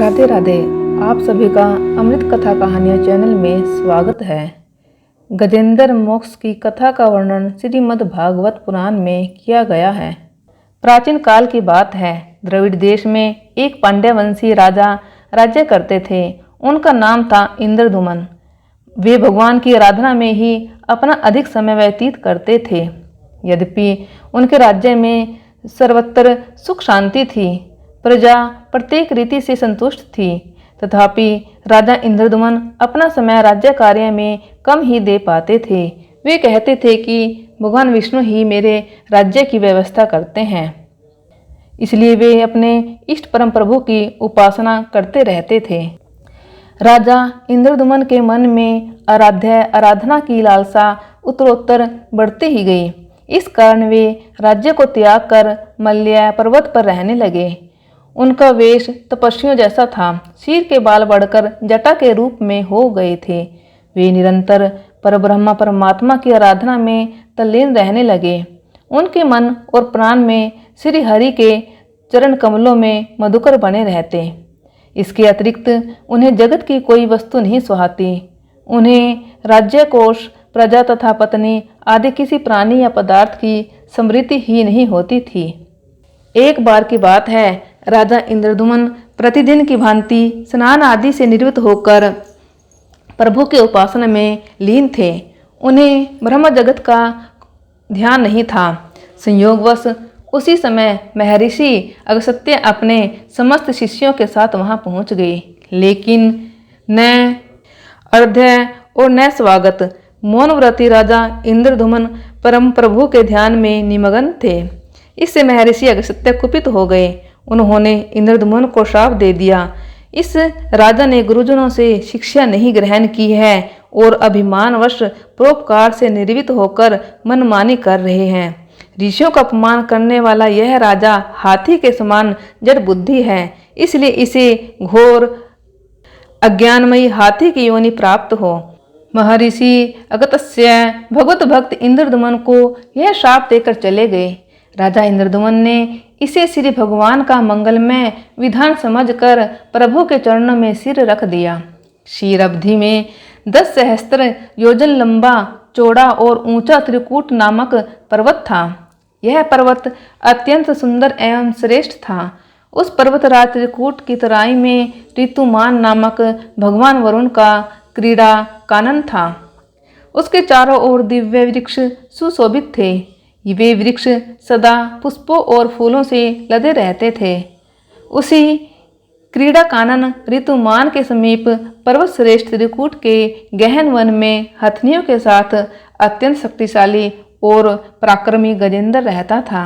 राधे राधे। आप सभी का अमृत कथा कहानियाँ चैनल में स्वागत है। गजेंद्र मोक्ष की कथा का वर्णन श्रीमद् भागवत पुराण में किया गया है। प्राचीन काल की बात है। द्रविड़ देश में एक पांड्य वंशी राजा राज्य करते थे। उनका नाम था इंद्रद्युम्न। वे भगवान की आराधना में ही अपना अधिक समय व्यतीत करते थे। यद्यपि उनके राज्य में सर्वत्र सुख शांति थी, प्रजा प्रत्येक रीति से संतुष्ट थी, तथापि राजा इंद्रद्युम्न अपना समय राज्य कार्य में कम ही दे पाते थे। वे कहते थे कि भगवान विष्णु ही मेरे राज्य की व्यवस्था करते हैं, इसलिए वे अपने इष्ट परम प्रभु की उपासना करते रहते थे। राजा इंद्रद्युम्न के मन में आराधना की लालसा उत्तरोत्तर बढ़ती ही गई। इस कारण वे राज्य को त्याग कर मल्या पर्वत पर रहने लगे। उनका वेश तपस्वियों जैसा था। सिर के बाल बढ़कर जटा के रूप में हो गए थे। वे निरंतर परब्रह्म परमात्मा की आराधना में तल्लीन रहने लगे। उनके मन और प्राण में श्री हरि के चरण कमलों में मधुकर बने रहते। इसके अतिरिक्त उन्हें जगत की कोई वस्तु नहीं सुहाती। उन्हें राज्य कोष, प्रजा तथा पत्नी आदि किसी प्राणी या पदार्थ की स्मृति ही नहीं होती थी। एक बार की बात है, राजा इंद्रद्युम्न प्रतिदिन की भांति स्नान आदि से निवृत्त होकर प्रभु के उपासना में लीन थे। उन्हें ब्रह्म जगत का ध्यान नहीं था। संयोगवश उसी समय महर्षि अगस्त्य अपने समस्त शिष्यों के साथ वहां पहुंच गए, लेकिन न अर्घ्य और न स्वागत। मौनव्रती राजा इंद्रद्युम्न परम प्रभु के ध्यान में निमग्न थे। इससे महर्षि अगस्त्य कुपित हो गए। उन्होंने इंद्रद्युम्न को श्राप दे दिया। इस राजा ने गुरुजनों से शिक्षा नहीं ग्रहण की है और अभिमानवश परोपकार से निर्वित होकर मनमानी कर रहे हैं। ऋषियों का अपमान करने वाला यह राजा हाथी के समान जड़ बुद्धि है, इसलिए इसे घोर अज्ञानमयी हाथी की योनि प्राप्त हो। महर्षि अगस्त्य भगवत भक्त इंद्रद्युम्न को यह श्राप देकर चले गए। राजा इंद्रद्युम्न ने इसे श्री भगवान का मंगलमय विधान समझकर प्रभु के चरणों में सिर रख दिया। क्षीर अवधि में 10 सहस्त्र योजन लंबा, चौड़ा और ऊंचा त्रिकूट नामक पर्वत था। यह पर्वत अत्यंत सुंदर एवं श्रेष्ठ था। उस पर्वतराज त्रिकूट की तराई में ऋतुमान नामक भगवान वरुण का क्रीड़ा कानन था। उसके चारों ओर दिव्य वृक्ष सुशोभित थे। वे वृक्ष सदा पुष्पों और फूलों से लदे रहते थे। उसी क्रीड़ा कानन ऋतुमान के समीप पर्वत श्रेष्ठ त्रिकूट के गहन वन में हथनियों के साथ अत्यंत शक्तिशाली और पराक्रमी गजेंद्र रहता था।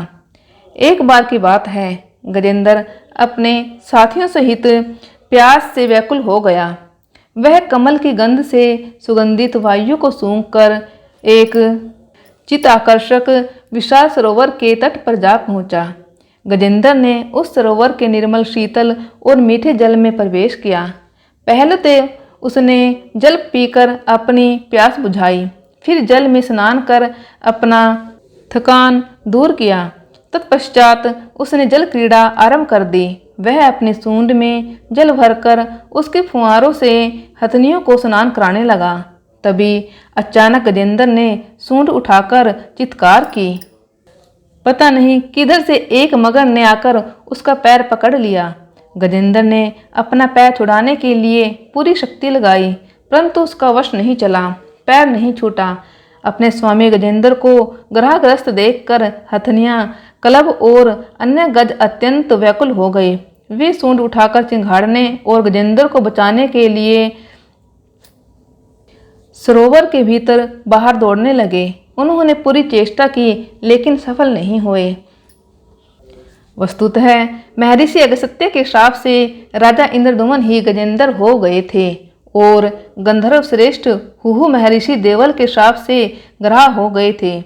एक बार की बात है, गजेंद्र अपने साथियों सहित प्यास से व्याकुल हो गया। वह कमल की गंध से सुगंधित वायु को सूंघकर एक चित्ताकर्षक विशाल सरोवर के तट पर जा पहुंचा। गजेंद्र ने उस सरोवर के निर्मल शीतल और मीठे जल में प्रवेश किया। पहले तो उसने जल पीकर अपनी प्यास बुझाई, फिर जल में स्नान कर अपना थकान दूर किया। तत्पश्चात उसने जल क्रीड़ा आरंभ कर दी। वह अपनी सूंड में जल भरकर उसके फुहारों से हथनियों को स्नान कराने लगा। तभी अचानक गजेंद्र ने सूंड उठाकर चित्कार की। पता नहीं किधर से एक मगर ने आकर उसका पैर पकड़ लिया। गजेंद्र ने अपना पैर छुड़ाने के लिए पूरी शक्ति लगाई, परंतु उसका वश नहीं चला, पैर नहीं छूटा। अपने स्वामी गजेंद्र को ग्रहग्रस्त देखकर हथनियां, कलब और अन्य गज अत्यंत व्याकुल हो गए। वे सूंड उठाकर चिंघाड़ने और गजेंद्र को बचाने के लिए सरोवर के भीतर बाहर दौड़ने लगे। उन्होंने पूरी चेष्टा की, लेकिन सफल नहीं हुए। वस्तुतः महर्षि अगस्त्य के श्राप से राजा इंद्रद्युम्न ही गजेंद्र हो गए थे और गंधर्व श्रेष्ठ हुहु महर्षि देवल के श्राप से ग्राह हो गए थे।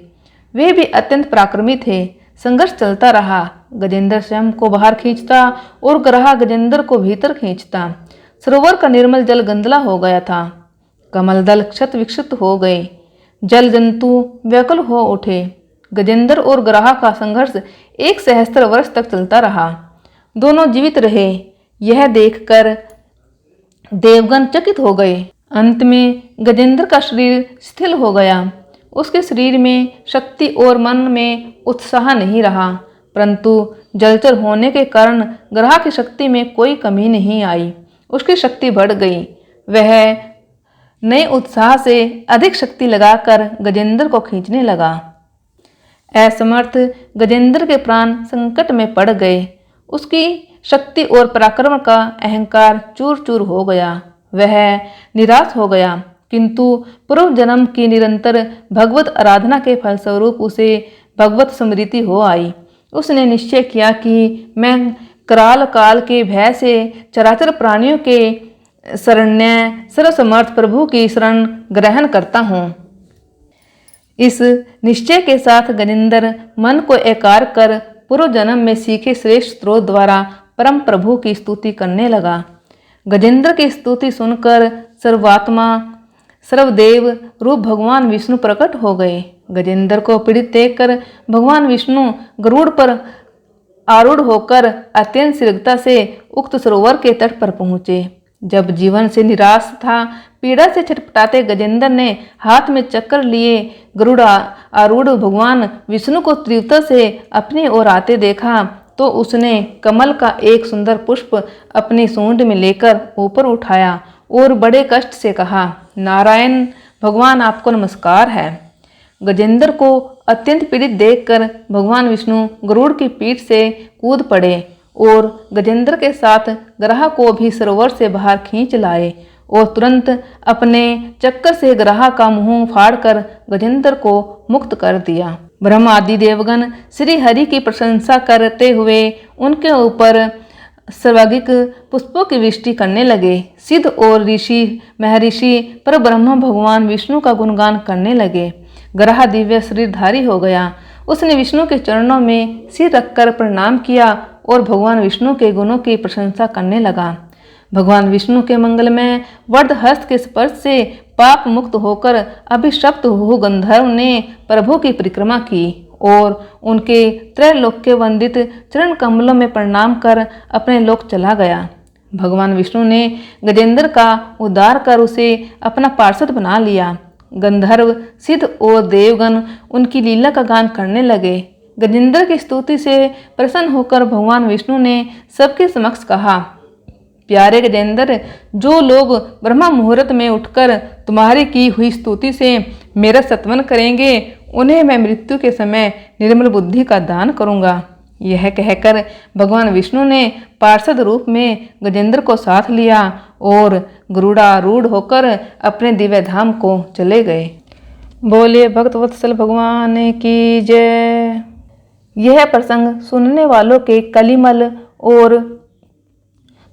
वे भी अत्यंत पराक्रमी थे। संघर्ष चलता रहा। गजेंद्र स्वयं को बाहर खींचता और ग्राह गजेंद्र को भीतर खींचता। सरोवर का निर्मल जल गंदला हो गया था। कमल दल क्षत विक्षत हो गए। जल जंतु व्याकुल हो उठे। गजेंद्र और ग्राह का संघर्ष 1 सहस्त्र वर्ष तक चलता रहा। दोनों जीवित रहे, यह देखकर देवगण चकित हो गए। अंत में गजेंद्र का शरीर शिथिल हो गया। उसके शरीर में शक्ति और मन में उत्साह नहीं रहा, परंतु जलचर होने के कारण ग्रह की शक्ति में कोई कमी नहीं आई। उसकी शक्ति बढ़ गई। वह नए उत्साह से अधिक शक्ति लगाकर गजेंद्र को खींचने लगा। असमर्थ गजेंद्र के प्राण संकट में पड़ गए। उसकी शक्ति और पराक्रम का अहंकार चूर चूर हो गया। वह निराश हो गया, किंतु पूर्व जन्म की निरंतर भगवत आराधना के फलस्वरूप उसे भगवत स्मृति हो आई। उसने निश्चय किया कि मैं कराल काल के भय से चराचर प्राणियों के शरण्य सर्वसमर्थ प्रभु की शरण ग्रहण करता हूँ। इस निश्चय के साथ गजेंद्र मन को एकार कर पूर्व जन्म में सीखे श्रेष्ठ स्त्रोत द्वारा परम प्रभु की स्तुति करने लगा। गजेंद्र की स्तुति सुनकर सर्वात्मा सर्वदेव रूप भगवान विष्णु प्रकट हो गए। गजेंद्र को पीड़ित देखकर भगवान विष्णु गरुड़ पर आरूढ़ होकर अत्यंत शीघ्रता से उक्त सरोवर के तट पर पहुंचे। जब जीवन से निराश था, पीड़ा से छटपटाते गजेंद्र ने हाथ में चक्कर लिए गरुड़ आरूढ़ भगवान विष्णु को तीव्रता से अपनी ओर आते देखा, तो उसने कमल का एक सुंदर पुष्प अपनी सूंड में लेकर ऊपर उठाया और बड़े कष्ट से कहा, नारायण भगवान आपको नमस्कार है। गजेंद्र को अत्यंत पीड़ित देखकर भगवान विष्णु गरुड़ की पीठ से कूद पड़े और गजेंद्र के साथ ग्रह को भी सरोवर से बाहर खींच लाए और तुरंत अपने चक्कर से ग्रह का मुंह फाड़कर गजेंद्र को मुक्त कर दिया। ब्रह्मा आदि देवगण श्री हरि की प्रशंसा करते हुए उनके ऊपर सर्वांगिक पुष्पों की वृष्टि करने लगे। सिद्ध और ऋषि महर्षि पर ब्रह्म भगवान विष्णु का गुणगान करने लगे। ग्रह दिव्य शरीरधारी हो गया। उसने विष्णु के चरणों में सिर रखकर प्रणाम किया और भगवान विष्णु के गुणों की प्रशंसा करने लगा। भगवान विष्णु के मंगलमय वरद हस्त के स्पर्श से पाप मुक्त होकर अभिशप्त हो गंधर्व ने प्रभु की परिक्रमा की और उनके त्रैलोक्य वंदित चरण कमलों में प्रणाम कर अपने लोक चला गया। भगवान विष्णु ने गजेंद्र का उद्धार कर उसे अपना पार्षद बना लिया। गंधर्व सिद्ध और देवगण उनकी लीला का गान करने लगे। गजेंद्र की स्तुति से प्रसन्न होकर भगवान विष्णु ने सबके समक्ष कहा, प्यारे गजेंद्र, जो लोग ब्रह्म मुहूर्त में उठकर तुम्हारी की हुई स्तुति से मेरा स्तवन करेंगे, उन्हें मैं मृत्यु के समय निर्मल बुद्धि का दान करूंगा। यह कहकर भगवान विष्णु ने पार्षद रूप में गजेंद्र को साथ लिया और गरुड़ारूढ़ होकर अपने दिव्य धाम को चले गए। बोले भक्तवत्सल भगवान की जय। यह प्रसंग सुनने वालों के कलिमल और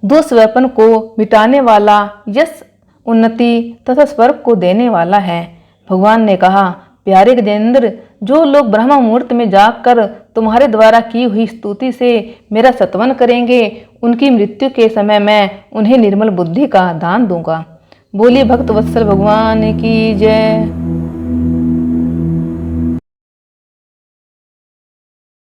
दुष्व्यपन को मिटाने वाला, यश उन्नति तथा स्वर्ग को देने वाला है। भगवान ने कहा, प्यारे गजेंद्र, जो लोग ब्रह्म मुहूर्त में जागकर तुम्हारे द्वारा की हुई स्तुति से मेरा स्तवन करेंगे, उनकी मृत्यु के समय मैं उन्हें निर्मल बुद्धि का दान दूंगा। बोलिए भक्तवत्सल भगवान की जय।